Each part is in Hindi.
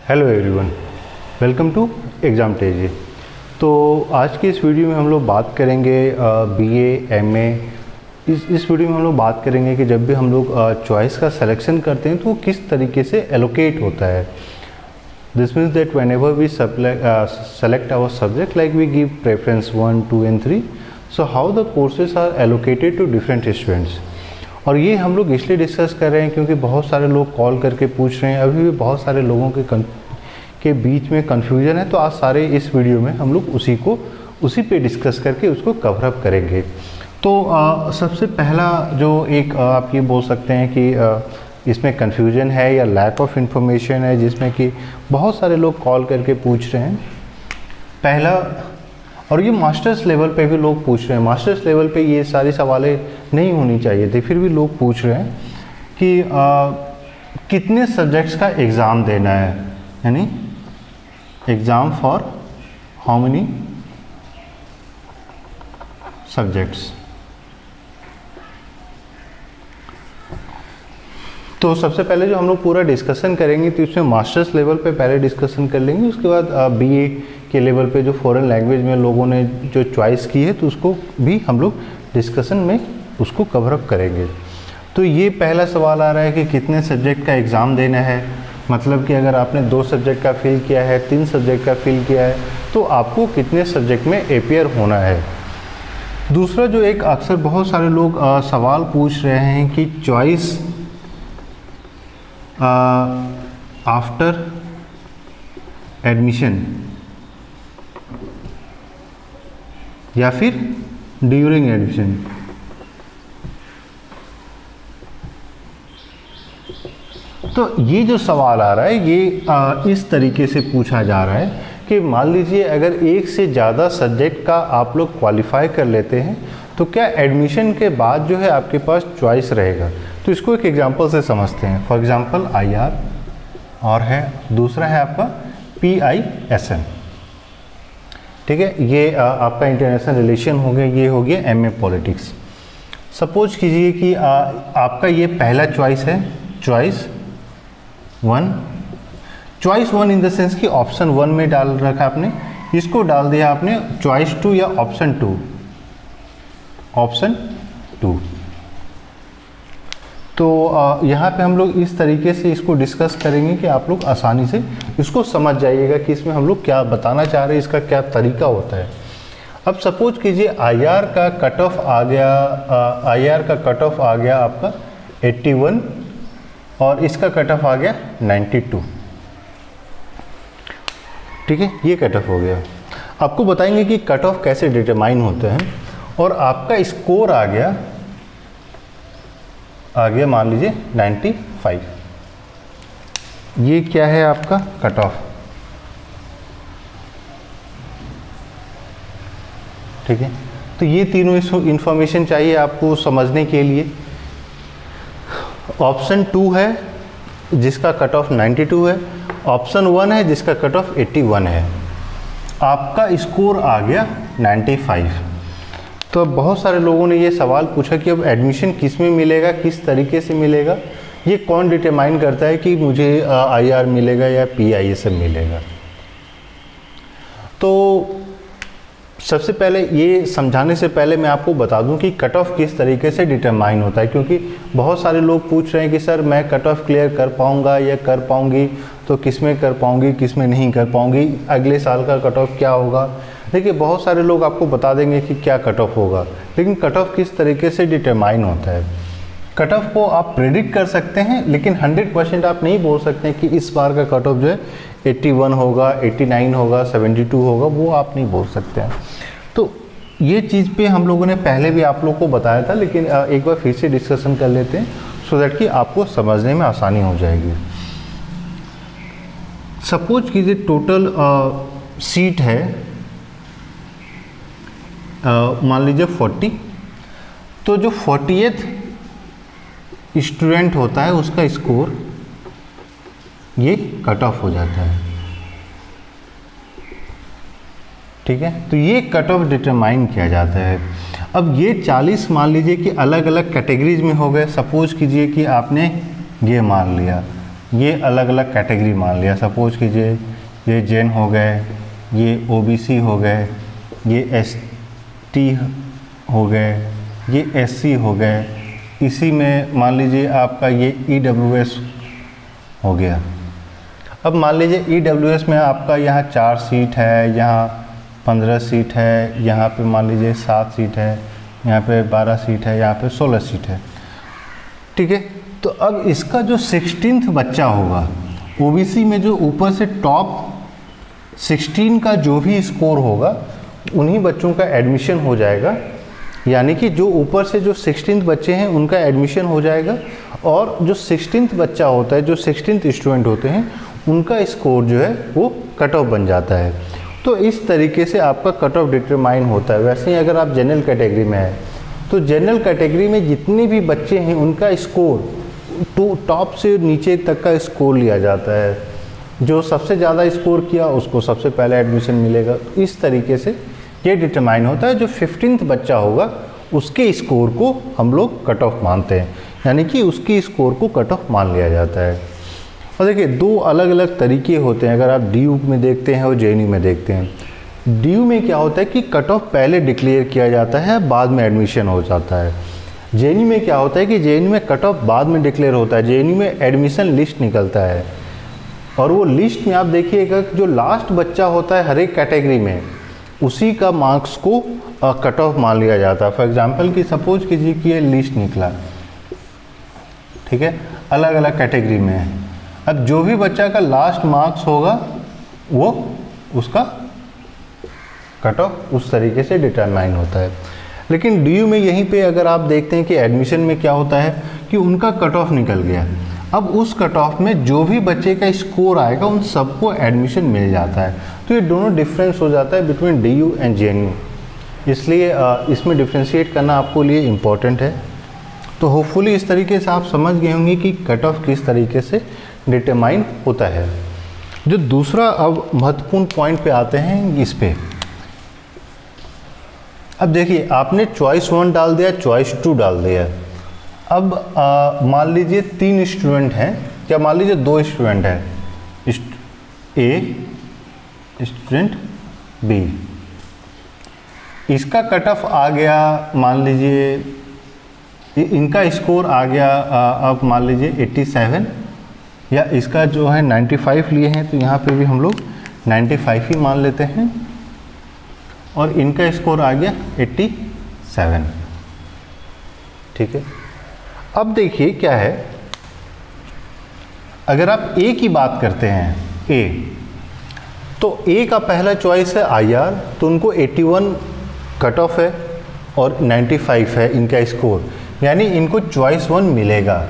Hello everyone, welcome to exam Tezi. तो आज की इस वीडियो में हम लोग बात करेंगे बीए, एमए। इस वीडियो में हम लोग बात करेंगे कि जब भी हम लोग चॉइस का सिलेक्शन करते हैं तो वो किस तरीके से एलोकेट होता है। This means that whenever we select our subject, like we give preference 1, 2 and 3, so how the courses are allocated to different students। और ये हम लोग इसलिए डिस्कस कर रहे हैं क्योंकि बहुत सारे लोग कॉल करके पूछ रहे हैं, अभी भी बहुत सारे लोगों के बीच में कन्फ्यूजन है। तो आज सारे इस वीडियो में हम लोग उसी पे डिस्कस करके उसको कवर अप करेंगे। तो सबसे पहला जो एक आप ये बोल सकते हैं कि इसमें कन्फ्यूजन है या लैक ऑफ इन्फॉर्मेशन है, जिसमें कि बहुत सारे लोग कॉल करके पूछ रहे हैं। पहला, और ये मास्टर्स लेवल पे भी लोग पूछ रहे हैं। मास्टर्स लेवल पे ये सारी सवालें नहीं होनी चाहिए थे, फिर भी लोग पूछ रहे हैं कि कितने सब्जेक्ट्स का एग्ज़ाम देना है, यानी exam for how many subjects. तो सबसे पहले जो हम लोग पूरा डिस्कशन करेंगे तो इसमें मास्टर्स लेवल पे पहले डिस्कशन कर लेंगे, उसके बाद बीए के लेवल पे जो फॉरेन लैंग्वेज में लोगों ने जो चॉइस की है तो उसको भी हम लोग डिस्कशन में उसको कवर अप करेंगे। तो ये पहला सवाल आ रहा है कि कितने सब्जेक्ट का एग्ज़ाम देना है। मतलब कि अगर आपने 2 सब्जेक्ट का फिल किया है, 3 सब्जेक्ट का फिल किया है, तो आपको कितने सब्जेक्ट में अपेयर होना है। दूसरा जो एक अक्सर बहुत सारे लोग सवाल पूछ रहे हैं कि चॉइस आफ्टर एडमिशन या फिर ड्यूरिंग एडमिशन। तो ये जो सवाल आ रहा है ये इस तरीके से पूछा जा रहा है कि मान लीजिए अगर एक से ज़्यादा सब्जेक्ट का आप लोग क्वालिफाई कर लेते हैं तो क्या एडमिशन के बाद जो है आपके पास चॉइस रहेगा। तो इसको एक एग्जांपल से समझते हैं। फॉर एग्जांपल IR और है, दूसरा है आपका PISM। ठीक है, ये आपका इंटरनेशनल रिलेशन हो गया, ये हो गया MA पॉलिटिक्स। सपोज कीजिए कि आपका ये पहला चॉइस है, choice 1। Choice 1 in the sense कि ऑप्शन 1 में डाल रखा आपने, इसको डाल दिया आपने चॉइस 2 या ऑप्शन 2। तो यहाँ पे हम लोग इस तरीके से इसको डिस्कस करेंगे कि आप लोग आसानी से इसको समझ जाइएगा कि इसमें हम लोग क्या बताना चाह रहे हैं, इसका क्या तरीका होता है। अब सपोज कीजिए IR का कट ऑफ आ गया आपका 81 और इसका कट ऑफ आ गया 92। ठीक है, ये कट ऑफ हो गया। आपको बताएंगे कि कट ऑफ कैसे डिटरमाइन होते हैं। और आपका स्कोर आ गया मान लीजिए 95। ये क्या है आपका कट ऑफ। ठीक है, तो ये तीनों इंफॉर्मेशन चाहिए आपको समझने के लिए। ऑप्शन 2 है जिसका कट ऑफ 92 है, ऑप्शन 1 है जिसका कट ऑफ 81 है, आपका स्कोर आ गया 95। तो अब बहुत सारे लोगों ने ये सवाल पूछा कि अब एडमिशन किस में मिलेगा, किस तरीके से मिलेगा, ये कौन डिटरमाइन करता है कि मुझे IR मिलेगा या PISM मिलेगा। तो सबसे पहले ये समझाने से पहले मैं आपको बता दूं कि कट ऑफ किस तरीके से डिटरमाइन होता है, क्योंकि बहुत सारे लोग पूछ रहे हैं कि सर मैं कट ऑफ क्लियर कर पाऊंगा या कर पाऊंगी, तो किस में कर पाऊंगी, किस में नहीं कर पाऊंगी, अगले साल का कट ऑफ क्या होगा। देखिए, बहुत सारे लोग आपको बता देंगे कि क्या कट ऑफ होगा, लेकिन कट ऑफ किस तरीके से डिटरमाइन होता है। कट ऑफ को आप प्रेडिक्ट कर सकते हैं, लेकिन 100% आप नहीं बोल सकते हैं कि इस बार का कट ऑफ जो है 81 होगा, 89 होगा, 72 होगा, वो आप नहीं बोल सकते हैं। तो ये चीज़ पे हम लोगों ने पहले भी आप लोग को बताया था, लेकिन एक बार फिर से डिस्कशन कर लेते हैं सो दैट कि आपको समझने में आसानी हो जाएगी। सपोज कीजिए टोटल सीट है मान लीजिए 40, तो जो 40th स्टूडेंट होता है उसका स्कोर ये कट ऑफ हो जाता है। ठीक है, तो ये कट ऑफ डिटरमाइन किया जाता है। अब ये 40 मान लीजिए कि अलग अलग कैटेगरीज में हो गए। सपोज कीजिए कि आपने ये मान लिया, ये अलग अलग कैटेगरी मान लिया। सपोज कीजिए ये जैन हो गए, ये ओबीसी हो गए, ये एसटी हो गए, ये एससी हो गए, इसी में मान लीजिए आपका ये ईडब्ल्यूएस हो गया। अब मान लीजिए ईडब्ल्यूएस में आपका यहाँ 4 सीट है, यहाँ 15 सीट है, यहाँ पे मान लीजिए 7 सीट है, यहाँ पे 12 सीट है, यहाँ पे 16 सीट है, ठीक है। तो अब इसका जो 16th बच्चा होगा, ओबीसी में जो ऊपर से टॉप 16 का जो भी स्कोर होगा उन्हीं बच्चों का एडमिशन हो जाएगा। यानी कि जो ऊपर से जो 16th बच्चे हैं उनका एडमिशन हो जाएगा, और जो 16th बच्चा होता है, जो 16th स्टूडेंट होते हैं, उनका स्कोर जो है वो कट ऑफ बन जाता है। तो इस तरीके से आपका कट ऑफ डिटरमाइन होता है। वैसे ही अगर आप जनरल कैटेगरी में हैं तो जनरल कैटेगरी में जितने भी बच्चे हैं उनका स्कोर टॉप से नीचे तक का स्कोर लिया जाता है। जो सबसे ज़्यादा स्कोर किया उसको सबसे पहले एडमिशन मिलेगा। इस तरीके से ये डिटरमाइन होता है। जो 15th बच्चा होगा उसके स्कोर को हम लोग कट ऑफ मानते हैं, यानी कि उसकी स्कोर को कट ऑफ मान लिया जाता है। और देखिए 2 अलग अलग तरीके होते हैं। अगर आप डीयू में देखते हैं और जेएनयू में देखते हैं। डीयू में क्या होता है कि कट ऑफ पहले डिक्लेयर किया जाता है, बाद में एडमिशन हो जाता है। जेएनयू में क्या होता है कि जेएनयू में कट ऑफ बाद में डिक्लेयर होता है। जेएनयू में एडमिशन लिस्ट निकलता है, और वो लिस्ट में आप देखिएगा जो लास्ट बच्चा होता है हर एक कैटेगरी में, उसी का मार्क्स को कट ऑफ मान लिया जाता है। फॉर एग्जांपल कि सपोज कीजिए कि ये लिस्ट निकला, ठीक है, अलग अलग कैटेगरी में है। अब जो भी बच्चा का लास्ट मार्क्स होगा वो उसका कट ऑफ उस तरीके से डिटरमाइन होता है। लेकिन डीयू में यहीं पे अगर आप देखते हैं कि एडमिशन में क्या होता है कि उनका कट ऑफ निकल गया। अब उस कट ऑफ में जो भी बच्चे का स्कोर आएगा उन सबको एडमिशन मिल जाता है। तो ये दोनों डिफरेंस हो जाता है बिटवीन डीयू एंड जेएनयू, इसलिए इसमें डिफ्रेंशिएट करना आपको लिए इम्पॉर्टेंट है। तो होपफुली इस तरीके से आप समझ गए होंगे कि कट ऑफ किस तरीके से डिटरमाइन होता है। जो दूसरा अब महत्वपूर्ण पॉइंट पे आते हैं इस पे। अब देखिए आपने चॉइस 1 डाल दिया, चॉइस 2 डाल दिया। अब मान लीजिए 3 स्टूडेंट हैं, या मान लीजिए 2 स्टूडेंट हैं, ए स्टूडेंट बी। इसका कट ऑफ आ गया, मान लीजिए इनका स्कोर आ गया अब मान लीजिए 87, या इसका जो है 95 लिए हैं, तो यहाँ पे भी हम लोग 95 ही मान लेते हैं, और इनका स्कोर आ गया 87, ठीक है। अब देखिए क्या है, अगर आप ए की बात करते हैं, ए, तो ए का पहला चॉइस है आईआर, तो उनको 81 कट ऑफ है और 95 है इनका स्कोर, यानी इनको चॉइस 1 मिलेगा।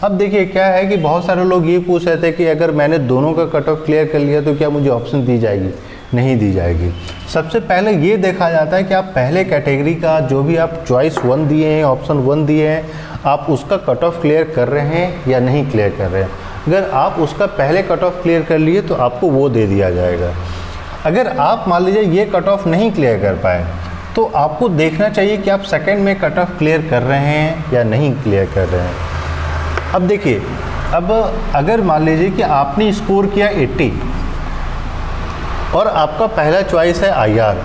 अब देखिए क्या है कि बहुत सारे लोग ये पूछ रहे थे कि अगर मैंने दोनों का कट ऑफ क्लियर कर लिया तो क्या मुझे ऑप्शन दी जाएगी? नहीं दी जाएगी। सबसे पहले ये देखा जाता है कि आप पहले कैटेगरी का जो भी आप चॉइस 1 दिए हैं, ऑप्शन 1 दिए हैं, आप उसका कट ऑफ क्लियर कर रहे हैं या नहीं क्लियर कर रहे हैं। अगर आप उसका पहले कट ऑफ क्लियर कर लिए तो आपको वो दे दिया जाएगा। अगर आप मान लीजिए ये कट ऑफ नहीं क्लियर कर पाए तो आपको देखना चाहिए कि आप सेकंड में कट ऑफ क्लियर कर रहे हैं या नहीं क्लियर कर रहे हैं। अब देखिए, अब अगर मान लीजिए कि आपने स्कोर किया 80 और आपका पहला चॉइस है आईआर,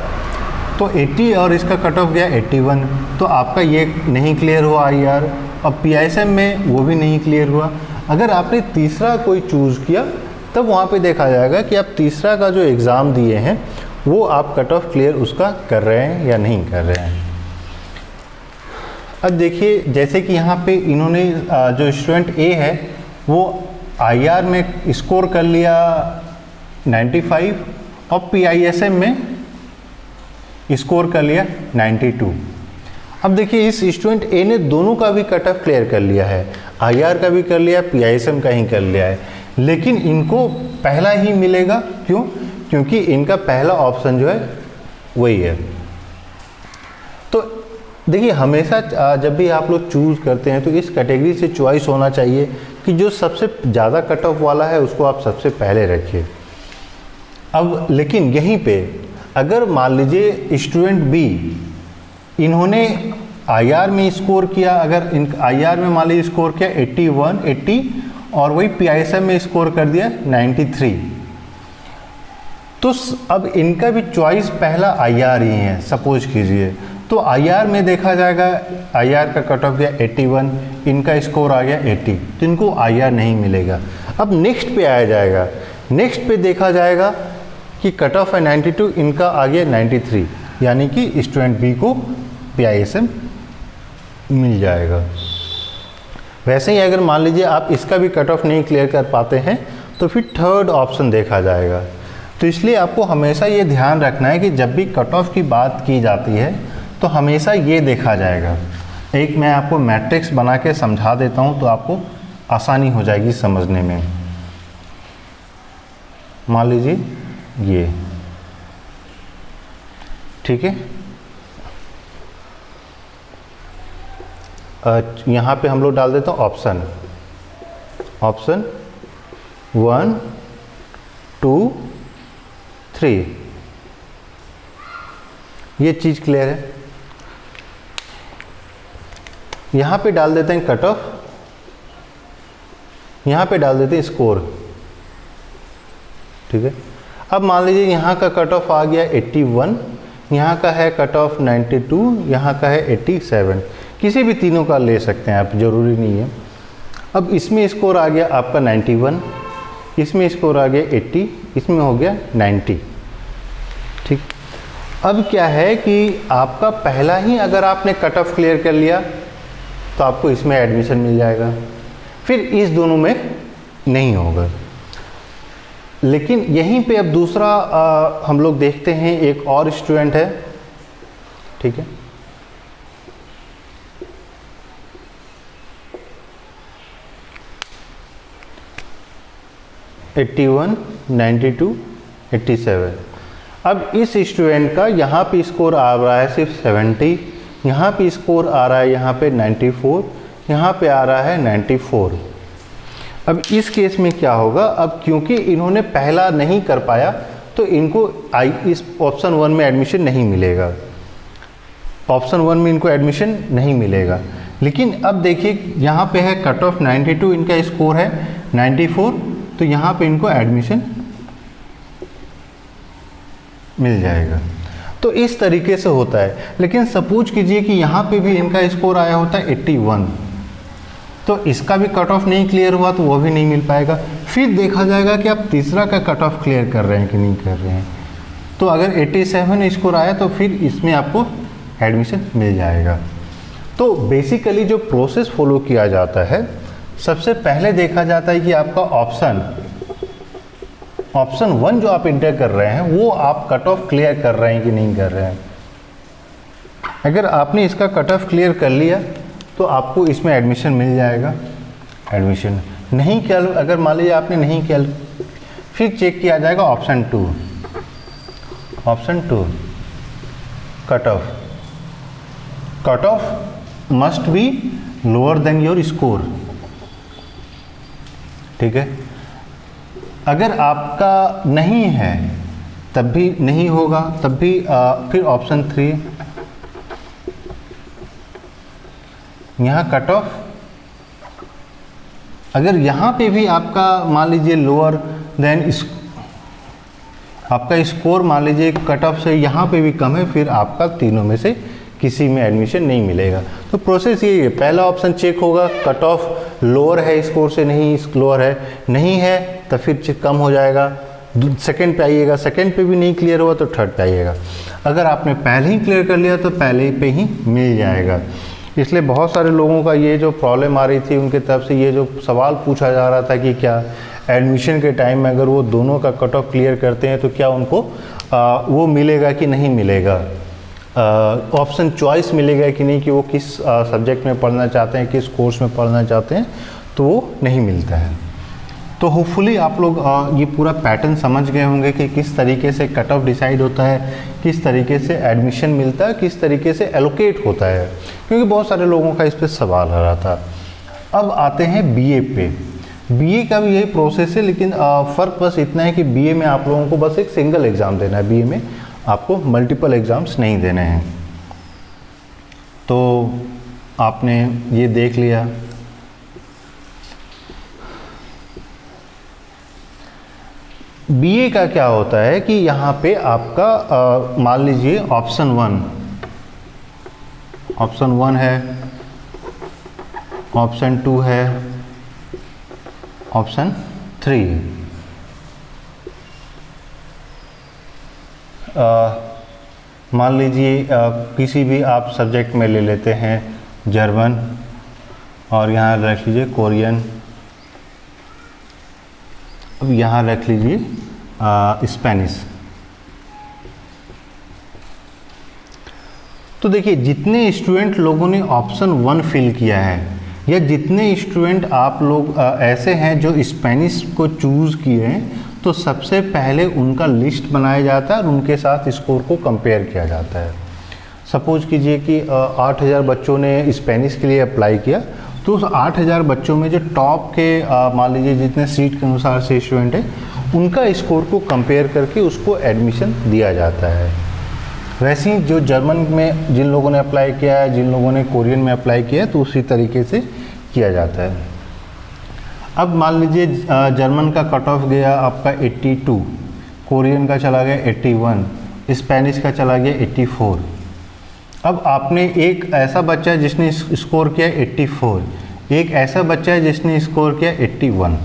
तो 80 और इसका कट ऑफ गया 81, तो आपका ये नहीं क्लियर हुआ आईआर। अब पीआईएसएम में वो भी नहीं क्लियर हुआ। अगर आपने तीसरा कोई चूज़ किया तब वहाँ पे देखा जाएगा कि आप तीसरा का जो एग्ज़ाम दिए हैं वो आप कट ऑफ क्लियर उसका कर रहे हैं या नहीं कर रहे हैं। अब देखिए, जैसे कि यहाँ पे इन्होंने जो स्टूडेंट ए है वो आईआर में स्कोर कर लिया 95 और पीआईएसएम में स्कोर कर लिया 92। अब देखिए इस स्टूडेंट ए ने दोनों का भी कट ऑफ क्लियर कर लिया है, आईआर का भी कर लिया, पीआईएसएम का ही कर लिया है, लेकिन इनको पहला ही मिलेगा। क्यों? क्योंकि इनका पहला ऑप्शन जो है वही है। तो देखिए, हमेशा जब भी आप लोग चूज़ करते हैं तो इस कैटेगरी से चॉइस होना चाहिए कि जो सबसे ज़्यादा कट ऑफ वाला है उसको आप सबसे पहले रखिए। अब लेकिन यहीं पे अगर मान लीजिए स्टूडेंट बी, इन्होंने आईआर में स्कोर किया, अगर इन आईआर में मान लीजिए स्कोर किया 81, 80 और वही PISM में स्कोर कर दिया 93। तो अब इनका भी चॉइस पहला IR ही है सपोज कीजिए, तो IR में देखा जाएगा, IR का कट ऑफ गया 81, इनका स्कोर आ गया 80, तो इनको IR नहीं मिलेगा। अब नेक्स्ट पे आया जाएगा, नेक्स्ट पे देखा जाएगा कि कट ऑफ है 92, इनका आ गया 93, यानी कि स्टूडेंट बी को PISM मिल जाएगा। वैसे ही अगर मान लीजिए आप इसका भी कट ऑफ नहीं क्लियर कर पाते हैं तो फिर थर्ड ऑप्शन देखा जाएगा। तो इसलिए आपको हमेशा ये ध्यान रखना है कि जब भी कट ऑफ की बात की जाती है तो हमेशा ये देखा जाएगा। एक मैं आपको मैट्रिक्स बना के समझा देता हूँ तो आपको आसानी हो जाएगी समझने में। मान लीजिए ये, ठीक है, यहाँ पे हम लोग डाल देते हैं ऑप्शन 1 2 3। ये चीज़ क्लियर है। यहाँ पे डाल देते हैं कट ऑफ, यहाँ पे डाल देते हैं स्कोर, ठीक है। अब मान लीजिए यहाँ का कट ऑफ आ गया 81, यहाँ का है कट ऑफ 92, यहाँ का है 87, किसी भी तीनों का ले सकते हैं आप, ज़रूरी नहीं है। अब इसमें स्कोर आ गया आपका 91, इसमें स्कोर आ गया 80, इसमें हो गया 90, ठीक। अब क्या है कि आपका पहला ही अगर आपने कट ऑफ क्लियर कर लिया तो आपको इसमें एडमिशन मिल जाएगा, फिर इस दोनों में नहीं होगा। लेकिन यहीं पे अब दूसरा हम लोग देखते हैं, एक और स्टूडेंट है, ठीक है, (81, 92, 87). अब इस स्टूडेंट का यहाँ पे स्कोर आ रहा है सिर्फ 70, यहाँ पे स्कोर आ रहा है यहाँ पे 94, यहाँ पे आ रहा है 94। अब इस केस में क्या होगा, अब क्योंकि इन्होंने पहला नहीं कर पाया तो इनको इस ऑप्शन 1 में एडमिशन नहीं मिलेगा, ऑप्शन 1 में इनको एडमिशन नहीं मिलेगा। लेकिन अब देखिए यहाँ पे है कट ऑफ 92, इनका स्कोर है 94, तो यहाँ पे इनको एडमिशन मिल जाएगा। तो इस तरीके से होता है। लेकिन सपोज कीजिए कि यहाँ पे भी इनका स्कोर आया होता है 81, तो इसका भी कट ऑफ नहीं क्लियर हुआ तो वो भी नहीं मिल पाएगा। फिर देखा जाएगा कि आप तीसरा का कट ऑफ क्लियर कर रहे हैं कि नहीं कर रहे हैं। तो अगर 87 स्कोर आया तो फिर इसमें आपको एडमिशन मिल जाएगा। तो बेसिकली जो प्रोसेस फॉलो किया जाता है, सबसे पहले देखा जाता है कि आपका ऑप्शन 1 जो आप इंटर कर रहे हैं वो आप कट ऑफ क्लियर कर रहे हैं कि नहीं कर रहे हैं। अगर आपने इसका कट ऑफ क्लियर कर लिया तो आपको इसमें एडमिशन मिल जाएगा। एडमिशन नहीं किया, अगर मान लीजिए आपने नहीं किया, फिर चेक किया जाएगा option 2 cut off must be lower than your score, ठीक है। अगर आपका नहीं है तब भी नहीं होगा, तब भी फिर ऑप्शन 3, यहाँ कट ऑफ, अगर यहाँ पे भी आपका मान लीजिए लोअर देन आपका स्कोर मान लीजिए कट ऑफ से यहाँ पे भी कम है, फिर आपका तीनों में से किसी में एडमिशन नहीं मिलेगा। तो प्रोसेस यही है, पहला ऑप्शन चेक होगा, कट ऑफ लोअर है स्कोर से, नहीं लोअर है, नहीं है तो फिर कम हो जाएगा, सेकंड पे आइएगा, सेकंड पे भी नहीं क्लियर हुआ तो थर्ड पे आइएगा। अगर आपने पहले ही क्लियर कर लिया तो पहले पे ही मिल जाएगा। इसलिए बहुत सारे लोगों का ये जो प्रॉब्लम आ रही थी, उनके तरफ से ये जो सवाल पूछा जा रहा था कि क्या एडमिशन के टाइम में अगर वो दोनों का कट ऑफ क्लियर करते हैं तो क्या उनको वो मिलेगा कि नहीं मिलेगा, ऑप्शन चॉइस मिलेगा कि नहीं, कि वो किस सब्जेक्ट में पढ़ना चाहते हैं, किस कोर्स में पढ़ना चाहते हैं, तो वो नहीं मिलता है। तो होपफुली आप लोग ये पूरा पैटर्न समझ गए होंगे कि किस तरीके से कट ऑफ डिसाइड होता है, किस तरीके से एडमिशन मिलता है, किस तरीके से एलोकेट होता है, क्योंकि बहुत सारे लोगों का इस पर सवाल आ रहा था। अब आते हैं बीए पे। बीए का भी यही प्रोसेस है, लेकिन फ़र्क बस इतना है कि बीए में आप लोगों को बस एक सिंगल एग्ज़ाम देना है, बीए में आपको मल्टीपल एग्ज़ाम्स नहीं देने हैं। तो आपने ये देख लिया। बीए का क्या होता है कि यहाँ पे आपका मान लीजिए ऑप्शन वन है, ऑप्शन 2 है, ऑप्शन 3 है। मान लीजिए किसी भी आप सब्जेक्ट में ले लेते हैं जर्मन, और यहाँ रख लीजिए कोरियन, अब यहाँ रख लीजिए स्पेनिश। तो देखिए जितने स्टूडेंट लोगों ने ऑप्शन 1 फिल किया है, या जितने स्टूडेंट आप लोग ऐसे हैं जो स्पेनिश को चूज़ किए हैं, तो सबसे पहले उनका लिस्ट बनाया जाता है और उनके साथ स्कोर को कंपेयर किया जाता है। सपोज कीजिए कि 8000 बच्चों ने स्पेनिश के लिए अप्लाई किया, तो उस 8000 बच्चों में जो टॉप के मान लीजिए जितने सीट के अनुसार से स्टूडेंट है, उनका स्कोर को कंपेयर करके उसको एडमिशन दिया जाता है। वैसे ही जो जर्मन में जिन लोगों ने अप्लाई किया है, जिन लोगों ने कोरियन में अप्लाई किया है, तो उसी तरीके से किया जाता है। अब मान लीजिए जर्मन का कट ऑफ गया आपका 82, कोरियन का चला गया 81, स्पेनिश का चला गया 84। अब आपने एक ऐसा बच्चा है जिसने स्कोर किया 84, एक ऐसा बच्चा है जिसने स्कोर किया 81।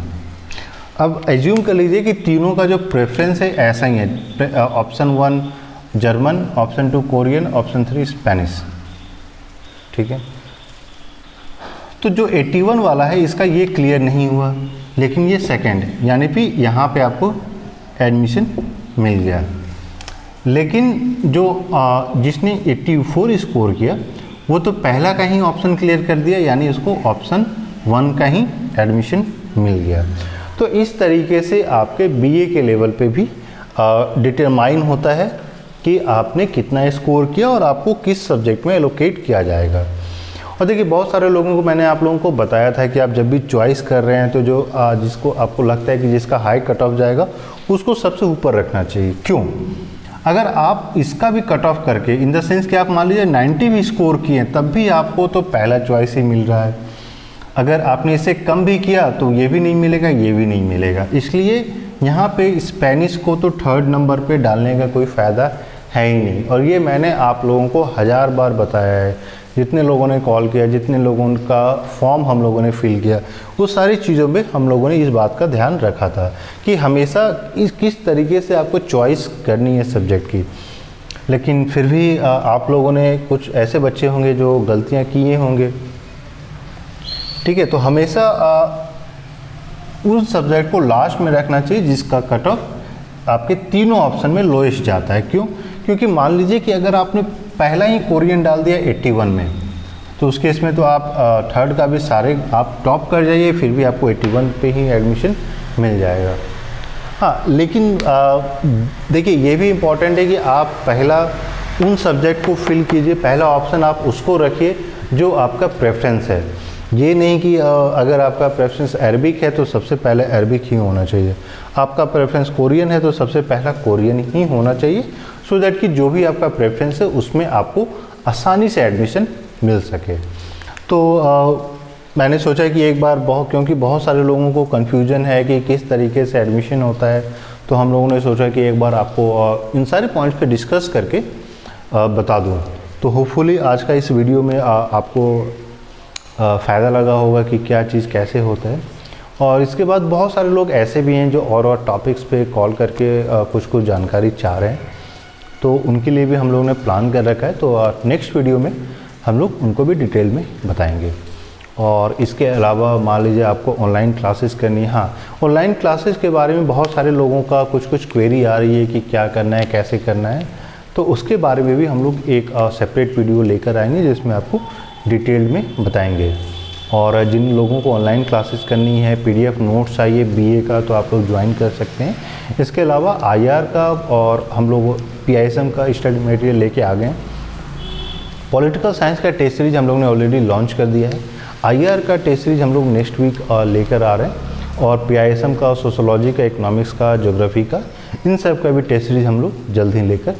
अब एज्यूम कर लीजिए कि तीनों का जो प्रेफरेंस है ऐसा ही है, option 1 German, option 2 Korean, option 3 Spanish, ठीक है। तो जो 81 वाला है इसका ये क्लियर नहीं हुआ, लेकिन ये सेकंड, यानी कि यहाँ पे आपको एडमिशन मिल गया। लेकिन जो जिसने 84 स्कोर किया, वो तो पहला का ही ऑप्शन क्लियर कर दिया, यानी उसको ऑप्शन 1 का ही एडमिशन मिल गया। तो इस तरीके से आपके बीए के लेवल पे भी डिटरमाइन होता है कि आपने कितना स्कोर किया और आपको किस सब्जेक्ट में एलोकेट किया जाएगा। और देखिए बहुत सारे लोगों को मैंने आप लोगों को बताया था कि आप जब भी चॉइस कर रहे हैं तो जो जिसको आपको लगता है कि जिसका हाई कट ऑफ जाएगा उसको सबसे ऊपर रखना चाहिए। क्यों? अगर आप इसका भी कट ऑफ करके इन द सेंस कि आप मान लीजिए 90 भी स्कोर किए तब भी आपको तो पहला चॉइस ही मिल रहा है, अगर आपने इससे कम भी किया तो ये भी नहीं मिलेगा, ये भी नहीं मिलेगा। इसलिए यहाँ पे स्पेनिश को तो 3rd नंबर पे डालने का कोई फ़ायदा है ही नहीं। और ये मैंने आप लोगों को 1000 बार बताया है, जितने लोगों ने कॉल किया, जितने लोगों का फॉर्म हम लोगों ने फिल किया, वो सारी चीज़ों में हम लोगों ने इस बात का ध्यान रखा था कि हमेशा किस तरीके से आपको चॉइस करनी है सब्जेक्ट की। लेकिन फिर भी आप लोगों ने कुछ ऐसे बच्चे होंगे जो गलतियाँ किए होंगे, ठीक है। तो हमेशा उस सब्जेक्ट को लास्ट में रखना चाहिए जिसका कट ऑफ आपके तीनों ऑप्शन में लोएस्ट जाता है। क्यों? क्योंकि मान लीजिए कि अगर आपने पहला ही कोरियन डाल दिया 81 में, तो उस केस में तो आप 3rd का भी सारे आप टॉप कर जाइए, फिर भी आपको 81 पे ही एडमिशन मिल जाएगा। हाँ, लेकिन देखिए ये भी इम्पॉर्टेंट है कि आप पहला उन सब्जेक्ट को फिल कीजिए, पहला ऑप्शन आप उसको रखिए जो आपका प्रेफरेंस है। ये नहीं कि अगर आपका प्रेफरेंस अरबिक है तो सबसे पहले अरबिक ही होना चाहिए, आपका प्रेफरेंस कोरियन है तो सबसे पहला कोरियन ही होना चाहिए, सो दैट कि जो भी आपका प्रेफरेंस है उसमें आपको आसानी से एडमिशन मिल सके। तो मैंने सोचा कि एक बार क्योंकि बहुत सारे लोगों को कन्फ्यूजन है कि किस तरीके से एडमिशन होता है, तो हम लोगों ने सोचा कि एक बार आपको इन सारे पॉइंट्स पे डिस्कस करके बता दूं। तो होपफुली आज का इस वीडियो में आपको फ़ायदा लगा होगा कि क्या चीज़ कैसे होता है। और इसके बाद बहुत सारे लोग ऐसे भी हैं जो और टॉपिक्स पे कॉल करके कुछ जानकारी चाह रहे हैं, तो उनके लिए भी हम लोगों ने प्लान कर रखा है। तो नेक्स्ट वीडियो में हम लोग उनको भी डिटेल में बताएंगे। और इसके अलावा मान लीजिए आपको ऑनलाइन क्लासेस करनी है, हाँ ऑनलाइन क्लासेस के बारे में बहुत सारे लोगों का कुछ क्वेरी आ रही है कि क्या करना है, कैसे करना है, तो उसके बारे में भी हम लोग एक सेपरेट वीडियो लेकर आएंगे जिसमें आपको डिटेल में बताएंगे। और जिन लोगों को ऑनलाइन क्लासेस करनी है, PDF नोट्स चाहिए बीए का, तो आप लोग ज्वाइन कर सकते हैं। इसके अलावा IR का और हम लोग PISM का स्टडी मटेरियल लेके आ गए हैं। पॉलिटिकल साइंस का टेस्ट सीरीज हम लोग ने ऑलरेडी लॉन्च कर दिया है। IR का टेस्ट सीरीज हम लोग नेक्स्ट वीक लेकर आ रहे हैं। और PISM का, सोशोलॉजी का, इकोनॉमिक्स का, ज्योग्राफी का, इन सब का भी टेस्ट सीरीज हम लोग जल्द ही लेकर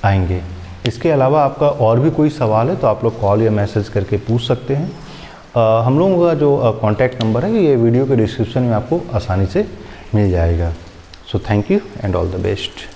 आएंगे। इसके अलावा आपका और भी कोई सवाल है तो आप लोग कॉल या मैसेज करके पूछ सकते हैं। हम लोगों का जो कॉन्टैक्ट नंबर है ये वीडियो के डिस्क्रिप्शन में आपको आसानी से मिल जाएगा। So thank you and all the best.